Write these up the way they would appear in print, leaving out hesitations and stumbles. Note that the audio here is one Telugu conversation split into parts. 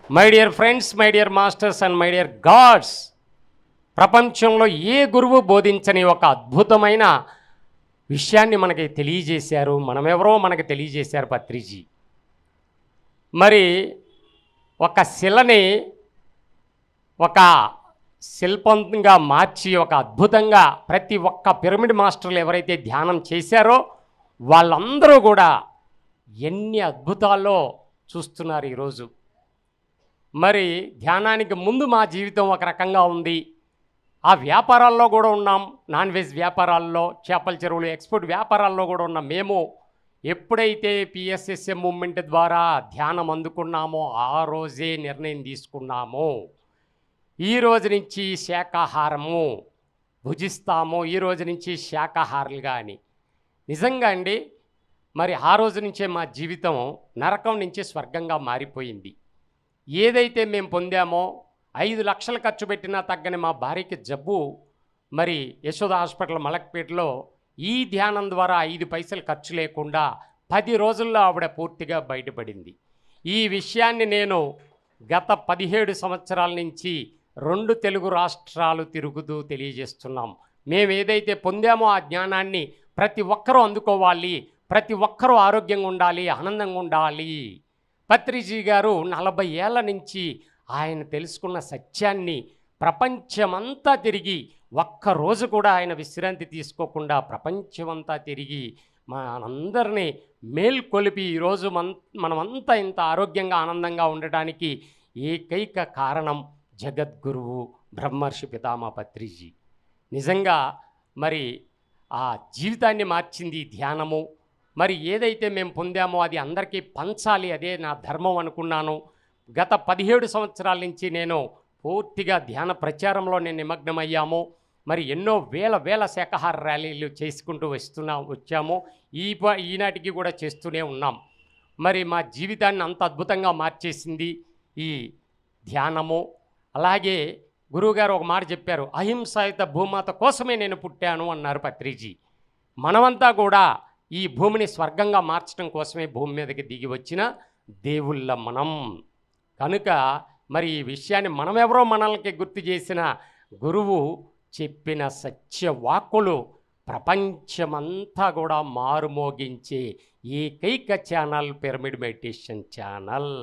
My dear friends, my dear masters and my dear God's, ప్రపంచంలో ఏ గురువు బోధించని ఒక అద్భుతమైన విషయాన్ని మనకి తెలియజేశారు. మనమెవరో మనకి తెలియజేశారు పత్రిజీ. మరి ఒక శిలని ఒక శిల్పంగా మార్చి ఒక అద్భుతంగా ప్రతి ఒక్క పిరమిడ్ మాస్టర్లు ఎవరైతే ధ్యానం చేశారో వాళ్ళందరూ కూడా ఎన్ని అద్భుతాల్లో చూస్తున్నారు ఈరోజు. మరి ధ్యానానికి ముందు మా జీవితం ఒక రకంగా ఉంది. ఆ వ్యాపారాల్లో కూడా ఉన్నాం. నాన్ వెజ్ వ్యాపారాల్లో, చేపల చెరువులు, ఎక్స్పోర్ట్ వ్యాపారాల్లో కూడా ఉన్నాం. మేము ఎప్పుడైతే పిఎస్ఎస్ఎం మూవ్మెంట్ ద్వారా ధ్యానం అందుకున్నామో ఆ రోజే నిర్ణయం తీసుకున్నాము, ఈ రోజు నుంచి శాకాహారము భుజిస్తాము, ఈ రోజు నుంచి శాకాహారులుగా అని. నిజంగా అండి, మరి ఆ రోజు నుంచే మా జీవితం నరకం నుంచి స్వర్గంగా మారిపోయింది. ఏదైతే మేము పొందామో 5 లక్షలు ఖర్చు పెట్టినా తగ్గని మా భార్యకి జబ్బు, మరి యశోద హాస్పిటల్ మలక్పేటలో ఈ ధ్యానం ద్వారా 5 పైసలు ఖర్చు లేకుండా 10 రోజుల్లో ఆవిడ పూర్తిగా బయటపడింది. ఈ విషయాన్ని నేను గత 17 సంవత్సరాల నుంచి 2 తెలుగు రాష్ట్రాలు తిరుగుతూ తెలియజేస్తున్నాం. మేము ఏదైతే పొందామో ఆ జ్ఞానాన్ని ప్రతి ఒక్కరూ అందుకోవాలి, ప్రతి ఒక్కరూ ఆరోగ్యంగా ఉండాలి, ఆనందంగా ఉండాలి. పత్రిజీ గారు 40 ఏళ్ల నుంచి ఆయన తెలుసుకున్న సత్యాన్ని ప్రపంచమంతా తిరిగి, ఒక్కరోజు కూడా ఆయన విశ్రాంతి తీసుకోకుండా ప్రపంచమంతా తిరిగి మనందరినీ మేల్కొలిపి ఈరోజు మనమంతా ఇంత ఆరోగ్యంగా ఆనందంగా ఉండడానికి ఏకైక కారణం జగద్గురువు బ్రహ్మర్షి పితామహ పత్రిజీ. నిజంగా మరి ఆ జీవితాన్ని మార్చింది ధ్యానము. మరి ఏదైతే మేము పొందామో అది అందరికీ పంచాలి, అదే నా ధర్మం అనుకున్నాను. గత 17 సంవత్సరాల నుంచి నేను పూర్తిగా ధ్యాన ప్రచారంలో నేను నిమగ్నమయ్యాము. మరి ఎన్నో వేల శాకాహార ర్యాలీలు చేసుకుంటూ వచ్చాము. ఈనాటికి కూడా చేస్తూనే ఉన్నాం. మరి మా జీవితాన్ని అంత అద్భుతంగా మార్చేసింది ఈ ధ్యానము. అలాగే గురువుగారు ఒక మాట చెప్పారు, అహింసాయుత భూమాత కోసమే నేను పుట్టాను అన్నారు పత్రిజీ. మనమంతా కూడా ఈ భూమిని స్వర్గంగా మార్చడం కోసమే భూమి మీదకి దిగి వచ్చిన దేవుళ్ళ మనం కనుక మరి ఈ విషయాన్ని మనమెవరో మనల్ని గుర్తు చేసిన గురువు చెప్పిన సత్యవాక్కులు ప్రపంచమంతా కూడా మారుమోగించే ఏకైక ఛానల్ పిరమిడ్ మెడిటేషన్ ఛానల్.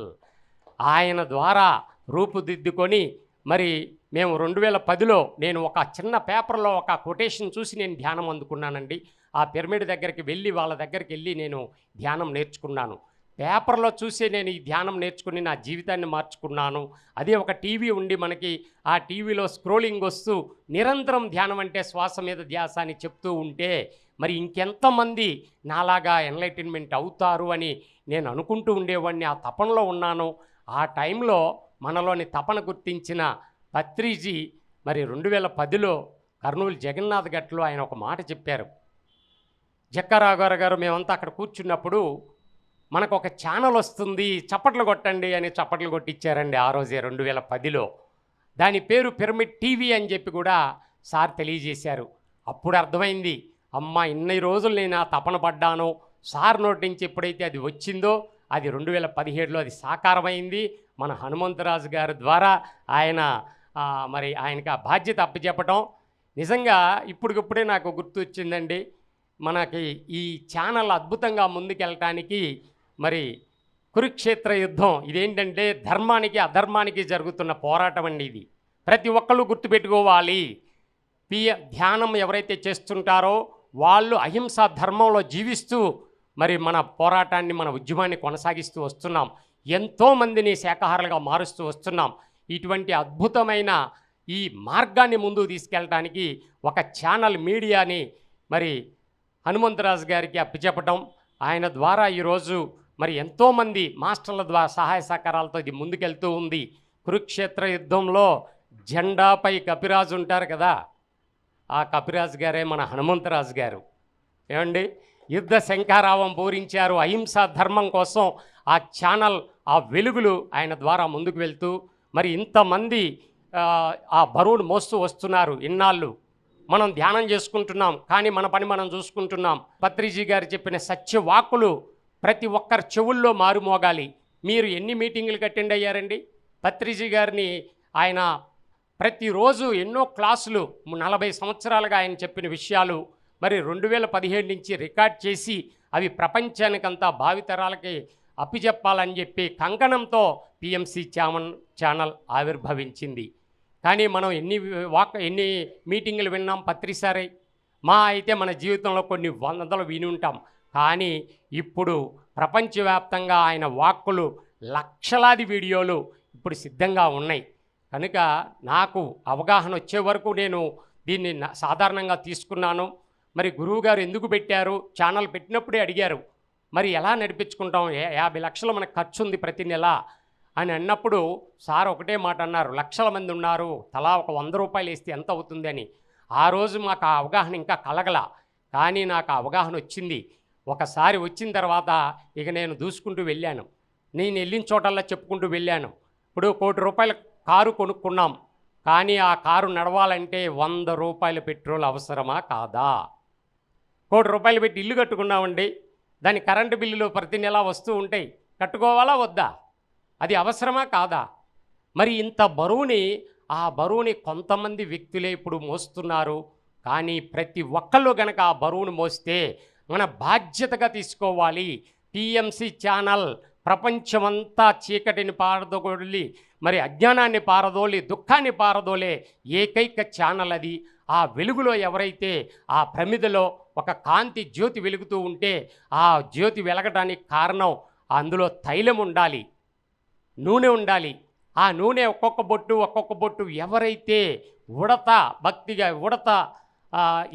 ఆయన ద్వారా రూపుదిద్దుకొని మరి మేము 2010లో నేను ఒక చిన్న పేపర్లో ఒక కొటేషన్ చూసి నేను ధ్యానం అందుకున్నానండి. ఆ పిరమిడ్ దగ్గరికి వెళ్ళి వాళ్ళ దగ్గరికి వెళ్ళి నేను ధ్యానం నేర్చుకున్నాను. పేపర్లో చూసే నేను ఈ ధ్యానం నేర్చుకుని నా జీవితాన్ని మార్చుకున్నాను. అదే ఒక టీవీ ఉండి మనకి ఆ టీవీలో స్క్రోలింగ్ వస్తూ నిరంతరం ధ్యానం అంటే శ్వాస మీద ధ్యాస అని చెప్తూ ఉంటే మరి ఇంకెంతమంది నాలాగా ఎన్లైటన్మెంట్ అవుతారు అని నేను అనుకుంటూ ఉండేవాడిని. ఆ తపనలో ఉన్నాను. ఆ టైంలో మనలోని తపన గుర్తించిన పత్రిజీ మరి 2010లో కర్నూలు జగన్నాథ్ గట్లో ఆయన ఒక మాట చెప్పారు. జక్కారావు గారు మేమంతా అక్కడ కూర్చున్నప్పుడు మనకు ఒక ఛానల్ వస్తుంది, చప్పట్లు కొట్టండి అని చప్పట్లు కొట్టించారండి ఆ రోజే 2010లో. దాని పేరు పిరమిడ్ టీవీ అని చెప్పి కూడా సార్ తెలియజేశారు. అప్పుడు అర్థమైంది, అమ్మ ఇన్ని రోజులు నేను ఆ తపన పడ్డాను. సార్ నోటి నుంచి ఎప్పుడైతే అది వచ్చిందో అది 2017లో అది సాకారమైంది. మన హనుమంతరాజు గారి ద్వారా ఆయన మరి ఆయనకి ఆ బాధ్యత అప్పచెప్పటం నిజంగా ఇప్పటికిప్పుడే నాకు గుర్తు వచ్చిందండి. మనకి ఈ ఛానల్ అద్భుతంగా ముందుకెళ్ళటానికి మరి కురుక్షేత్ర యుద్ధం ఇదేంటంటే ధర్మానికి అధర్మానికి జరుగుతున్న పోరాటం అండి. ఇది ప్రతి ఒక్కళ్ళు గుర్తుపెట్టుకోవాలి. ధ్యానం ఎవరైతే చేస్తుంటారో వాళ్ళు అహింసా ధర్మంలో జీవిస్తూ మరి మన పోరాటాన్ని మన ఉద్యమాన్ని కొనసాగిస్తూ వస్తున్నాం. ఎంతోమందిని శాకాహారులుగా మారుస్తూ వస్తున్నాం. ఇటువంటి అద్భుతమైన ఈ మార్గాన్ని ముందుకు తీసుకెళ్ళడానికి ఒక ఛానల్ మీడియాని మరి హనుమంతరాజు గారికి అప్పచెప్పటం, ఆయన ద్వారా ఈరోజు మరి ఎంతోమంది మాస్టర్ల ద్వారా సహాయ సహకారాలతో ఇది ముందుకెళ్తూ ఉంది. కురుక్షేత్ర యుద్ధంలో జెండాపై కపిరాజు ఉంటారు కదా, ఆ కపిరాజు గారే మన హనుమంతరాజు గారు. ఏమండి, యుద్ధ శంఖారావం పూరించారు అహింసా ధర్మం కోసం. ఆ ఛానల్ ఆ వెలుగులు ఆయన ద్వారా ముందుకు వెళ్తూ మరి ఇంతమంది ఆ బరువును మోస్తూ వస్తున్నారు. ఇన్నాళ్ళు మనం ధ్యానం చేసుకుంటున్నాం, కానీ మన పని మనం చూసుకుంటున్నాం. పత్రిజీ గారు చెప్పిన సత్యవాక్కులు ప్రతి ఒక్కరి చెవుల్లో మారుమోగాలి. మీరు ఎన్ని మీటింగులకు అటెండ్ అయ్యారండి? పత్రిజీ గారిని ఆయన ప్రతిరోజు ఎన్నో క్లాసులు 40 సంవత్సరాలుగా ఆయన చెప్పిన విషయాలు మరి 2017 నుంచి రికార్డ్ చేసి అవి ప్రపంచానికంతా భావితరాలకి అప్పచెప్పాలని చెప్పి కంకణంతో పిఎంసి ఛానల్ ఆవిర్భవించింది. కానీ మనం ఎన్ని మీటింగులు విన్నాం పత్రిసారై అయితే మన జీవితంలో కొన్ని వందలు విని ఉంటాం. కానీ ఇప్పుడు ప్రపంచవ్యాప్తంగా ఆయన వాక్కులు లక్షలాది వీడియోలు ఇప్పుడు సిద్ధంగా ఉన్నాయి. కనుక నాకు అవగాహన వచ్చే వరకు నేను దీన్ని సాధారణంగా తీసుకున్నాను. మరి గురువుగారు ఎందుకు పెట్టారు, ఛానల్ పెట్టినప్పుడే అడిగారు, మరి ఎలా నడిపించుకుంటాం, 50 లక్షలు మనకు ఖర్చు ఉంది ప్రతి నెల అని అన్నప్పుడు సార్ ఒకటే మాట అన్నారు, లక్షల మంది ఉన్నారు, తలా ఒక 100 రూపాయలు వేస్తే ఎంత అవుతుంది అని. ఆ రోజు మాకు ఆ అవగాహన ఇంకా కలగల, కానీ నాకు ఆ అవగాహన వచ్చింది. ఒకసారి వచ్చిన తర్వాత ఇక నేను దూసుకుంటూ వెళ్ళాను. నేను వెళ్ళిన చోటల్లా చెప్పుకుంటూ వెళ్ళాను. ఇప్పుడు ₹1 కోటి కారు కొనుక్కున్నాం, కానీ ఆ కారు నడవాలంటే 100 రూపాయల పెట్రోల్ అవసరమా కాదా? ₹1 కోటి పెట్టి ఇల్లు కట్టుకున్నామండి, దాని కరెంటు బిల్లులు ప్రతి నెల వస్తూ ఉంటాయి, కట్టుకోవాలా వద్దా? అది అవసరమా కాదా? మరి ఇంత ఆ బరువుని కొంతమంది వ్యక్తులే ఇప్పుడు మోస్తున్నారు. కానీ ప్రతి ఒక్కళ్ళు గనక ఆ బరువును మోస్తే మన బాధ్యతగా తీసుకోవాలి. పిఎంసి ఛానల్ ప్రపంచమంతా చీకటిని పారదోలి, మరి అజ్ఞానాన్ని పారదోలి, దుఃఖాన్ని పారదోలే ఏకైక ఛానల్ అది. ఆ వెలుగులో ఎవరైతే ఆ ప్రమిదలో ఒక కాంతి జ్యోతి వెలుగుతూ ఉంటే ఆ జ్యోతి వెలగడానికి కారణం అందులో తైలం ఉండాలి, నూనె ఉండాలి. ఆ నూనె ఒక్కొక్క బొట్టు ఎవరైతే భక్తిగా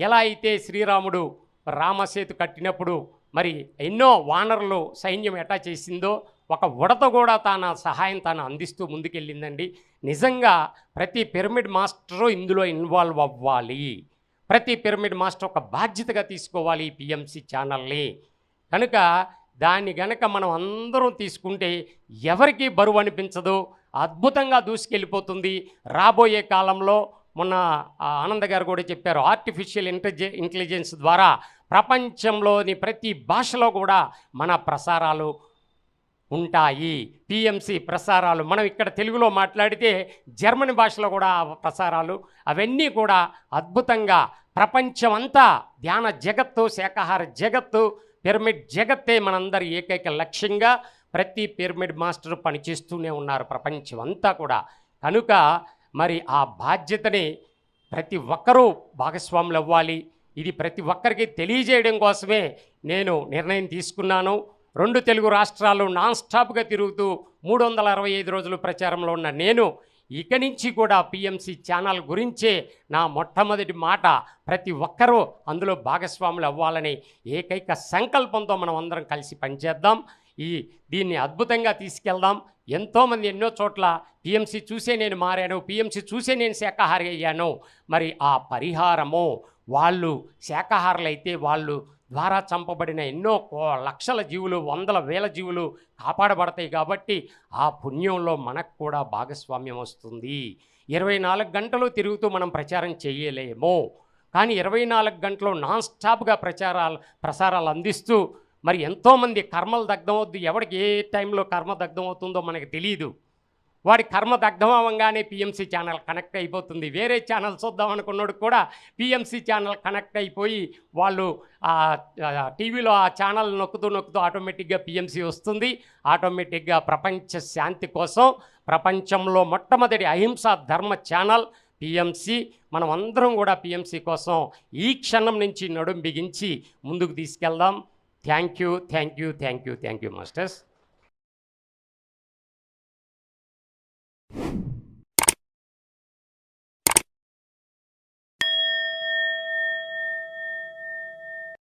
ఎలా అయితే శ్రీరాముడు రామసేతు కట్టినప్పుడు మరి ఎన్నో వానరులు సైన్యం ఎటా చేసిందో ఒక ఉడత కూడా తన సహాయం తాను అందిస్తూ ముందుకెళ్ళిందండి. నిజంగా ప్రతి పిరమిడ్ మాస్టరు ఇందులో ఇన్వాల్వ్ అవ్వాలి. ప్రతి పిరమిడ్ మాస్టర్ ఒక బాధ్యతగా తీసుకోవాలి ఈ పిఎంసి ఛానల్ని. కనుక దాన్ని గనక మనం అందరం తీసుకుంటే ఎవరికీ బరువు అనిపించదు, అద్భుతంగా దూసుకెళ్ళిపోతుంది. రాబోయే కాలంలో మొన్న ఆనంద్ గారు కూడా చెప్పారు, ఆర్టిఫిషియల్ ఇంటెలిజెన్స్ ద్వారా ప్రపంచంలోని ప్రతి భాషలో కూడా మన ప్రసారాలు ఉంటాయి. పిఎంసి ప్రసారాలు మనం ఇక్కడ తెలుగులో మాట్లాడితే జర్మనీ భాషలో కూడా ప్రసారాలు, అవన్నీ కూడా అద్భుతంగా ప్రపంచమంతా ధ్యాన జగత్తు, శాకాహార జగత్తు, పిరమిడ్ జగత్తే మనందరి ఏకైక లక్ష్యంగా ప్రతి పిరమిడ్ మాస్టర్ పనిచేస్తూనే ఉన్నారు ప్రపంచం అంతా కూడా. కనుక మరి ఆ బాధ్యతని ప్రతి ఒక్కరూ భాగస్వాములు అవ్వాలి. ఇది ప్రతి ఒక్కరికి తెలియజేయడం కోసమే నేను నిర్ణయం తీసుకున్నాను. 2 తెలుగు రాష్ట్రాలు నాన్ స్టాప్గా తిరుగుతూ 365 రోజులు ప్రచారంలో ఉన్న నేను ఇక నుంచి కూడా పిఎంసి ఛానల్ గురించే నా మొట్టమొదటి మాట, ప్రతి ఒక్కరూ అందులో భాగస్వాములు అవ్వాలని ఏకైక సంకల్పంతో మనం అందరం కలిసి పనిచేద్దాం. దీన్ని అద్భుతంగా తీసుకెళ్దాం. ఎంతోమంది ఎన్నో చోట్ల పిఎంసి చూసే నేను మారాను, పిఎంసి చూసే నేను శాకాహారి అయ్యాను. మరి ఆ పరిహారము వాళ్ళు శాకాహారులైతే వాళ్ళు ద్వారా చంపబడిన ఎన్నో లక్షల జీవులు, వందల వేల జీవులు కాపాడబడతాయి. కాబట్టి ఆ పుణ్యంలో మనకు కూడా భాగస్వామ్యం వస్తుంది. 24 గంటలు తిరుగుతూ మనం ప్రచారం చేయలేము, కానీ 24 గంటలు నాన్ స్టాప్గా ప్రసారాలు అందిస్తూ మరి ఎంతోమంది కర్మలు దగ్ధమవుద్ది. ఎవరికి ఏ టైంలో కర్మ దగ్ధమవుతుందో మనకు తెలియదు. వాడి కర్మ దగ్ధమవగానే పిఎంసి ఛానల్ కనెక్ట్ అయిపోతుంది. వేరే ఛానల్ చూద్దాం అనుకున్నాడు కూడా పిఎంసి ఛానల్ కనెక్ట్ అయిపోయి వాళ్ళు టీవీలో ఆ ఛానల్ నొక్కుతూ ఆటోమేటిక్గా పిఎంసి వస్తుంది. ఆటోమేటిక్గా ప్రపంచ శాంతి కోసం ప్రపంచంలో మొట్టమొదటి అహింసా ధర్మ ఛానల్ పిఎంసి. మనం అందరం కూడా పిఎంసి కోసం ఈ క్షణం నుంచి నడుం బిగించి ముందుకు తీసుకెళ్దాం. Thank you masters.